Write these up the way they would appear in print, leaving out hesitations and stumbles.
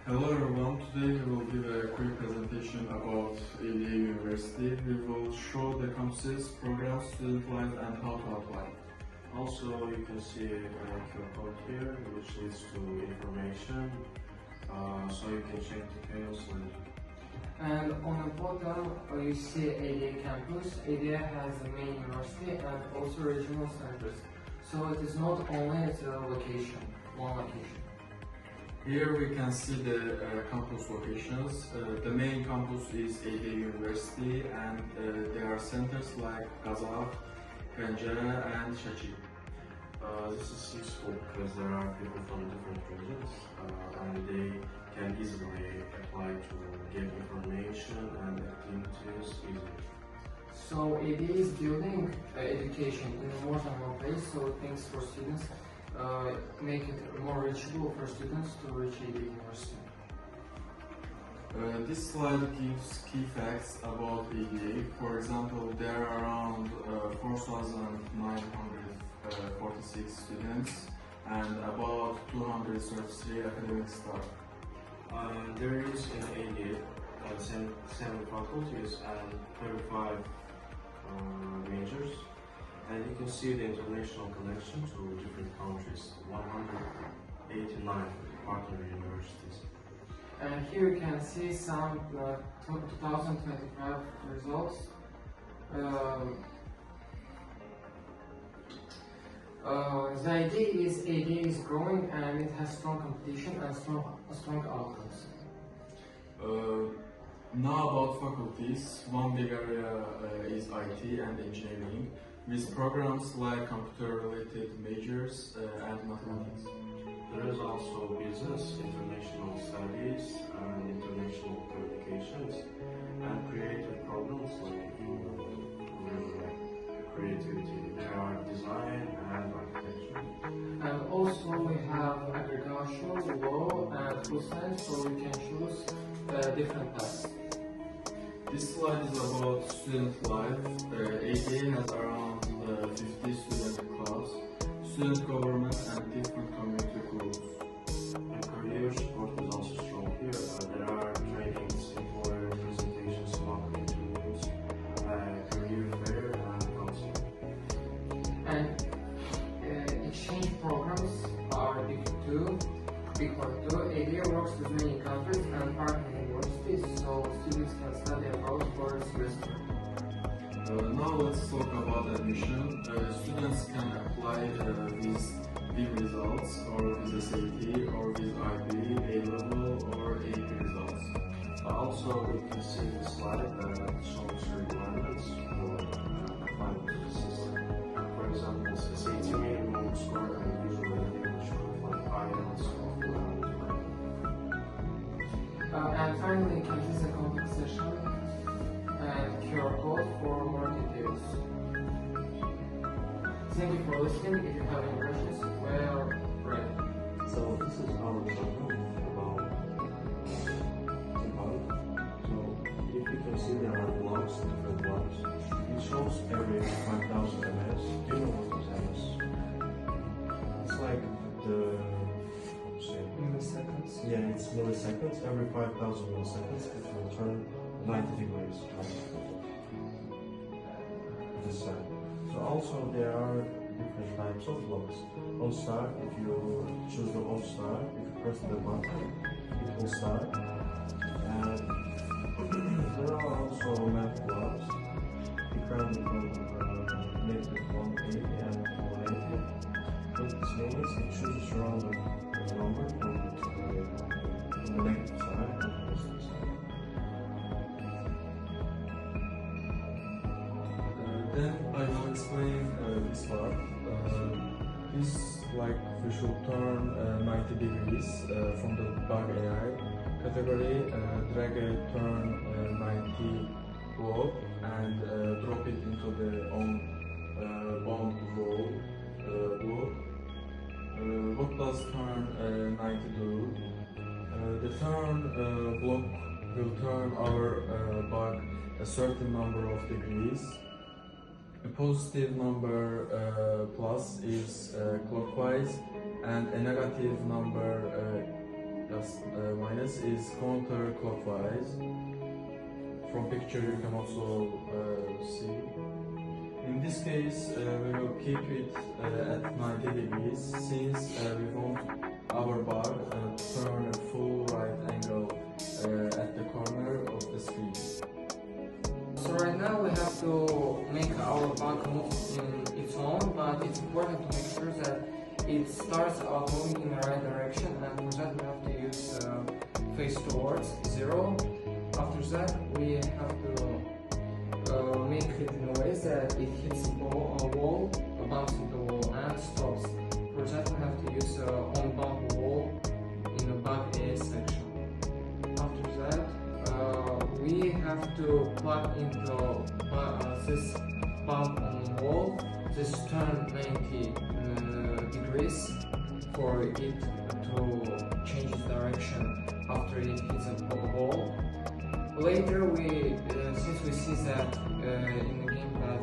Hello everyone, today we will give a quick presentation about ADA University. We will show the campuses, programs, student life and how to apply. Also, you can see a QR code here which leads to information, so you can check details later. And on the bottom you see ADA campus. ADA has the main university and also regional centers. So it is not only the location, one location. Here we can see the campus locations. The main campus is ADA University and there are centers like Gaza, Pencere and Şəki. This is useful because there are people from different regions and they can easily apply to get information and activities easily. So ADA is building education in more than one place, so things for students make it more reachable for students to reach ADA University. This slide gives key facts about ADA. For example, there are around 4,946 students and about 233 academic staff. There is in ADA 7 faculties and 35 majors. And you can see the international connection to different countries, 189 partner universities. And here you can see some 2025 results. The idea is ADA is growing and it has strong competition and strong outcomes. Now about faculties, one big area is IT and engineering, with programs like computer-related majors and mathematics. There is also business, international studies, and international communications, and creative programs like creativity. There are design and architecture. And also we have agriculture, law, and food science, so we can choose different paths. This slide is about student life. ADA has around 50 student clubs, student government and different community groups. And career support is also strong here. There are trainings, employer presentations, mock interviews, career fair and counseling. And exchange programs are big part too. ADA works with many countries and partner universities, so students can study abroad for a semester. Now let's talk about admission. Students can apply with BIM results or with SAT or with IB, A-level or AP results. Also, we can see the slide that shows requirements for applying to the system. For example, SAT minimum score and usually English like IELTS or And finally, you can use the contact session and QR code for more details. Thank you for listening. If you have any questions, we are ready. So this is our program about Zimbabwe. So if you can see there are blocks, different blocks. It shows every 5,000 ms. Do you know what is ms? It's like the Milliseconds. yeah, it's milliseconds. Every 5,000 milliseconds, it will turn 90 degrees. This side. So also there are different types of blocks. On start, if you choose the on start, if you press the button, it will start. And there are also math blocks. Different from -180 and 180. What this means, it chooses random number from the negative side and the positive side. Then I will explain this part. This we should turn 90 degrees from the bug AI category, drag a turn 90 block and drop it into the on bound row block. What does turn 90 do? The turn block will turn our bug a certain number of degrees. A positive number plus is clockwise and a negative number plus minus is counterclockwise. From picture you can also see. In this case, we will keep it at 90 degrees since we want our bar to turn a full right angle at the corner of the screen. So right now we have to make our bug move in its own, but it's important to make sure that it starts out moving in the right direction, and for that we have to use face towards 0. After that we have to make it in a way that it hits a wall, bumps into the wall and stops. For that we have to use on bump wall in the bug A section. After that we have to plug into this bump on the wall, this turn 90 degrees for it to change its direction after it hits a wall. Later, since we see that in the gamepad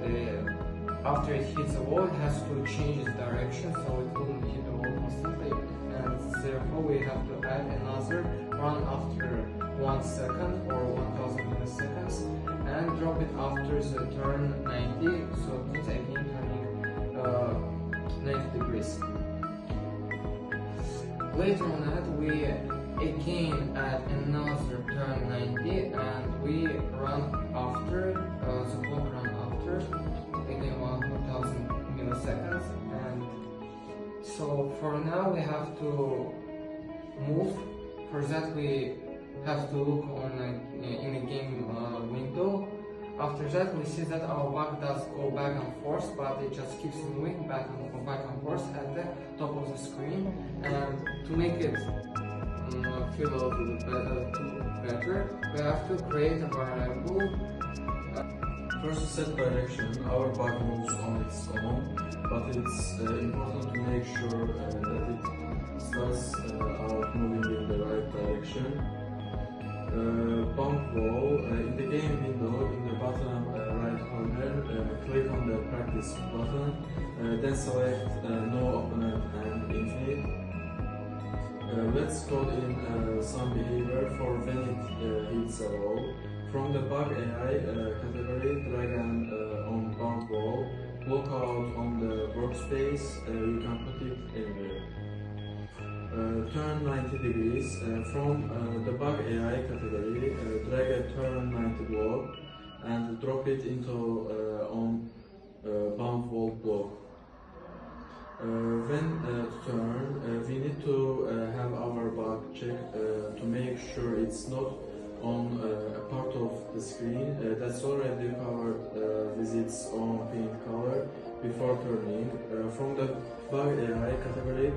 that after it hits a wall, it has to change its direction, so it wouldn't hit the wall constantly, and therefore we have to add another run after 1 second or 1000 milliseconds, and drop it after the turn 90, so it's again turning 90 degrees. Later on that, we again add another turn 90 and we run after, the clock run after, again 1000 milliseconds. And so for now we have to move. For that we have to look on in the game window. After that we see that our bug does go back and forth, but it just keeps moving back and forth at the top of the screen. And to make it feel a little bit better, we have to create a variable. First set direction, our bug moves on its own, but it's important to make sure that it starts out moving in the right direction. Bump wall, in the game window, in the bottom right corner, click on the practice button, then select no opponent and infinite. Let's code in some behavior for when it hits a wall. From the bug AI category, drag an on bump wall, block out on the workspace, you can put it anywhere. Turn 90 degrees, from the bug AI category, drag a turn 90 block and drop it into on bump wall block. When to turn, we need to have our bug check to make sure it's not on a part of the screen that's already covered with its own paint color before turning. From the bug AI category,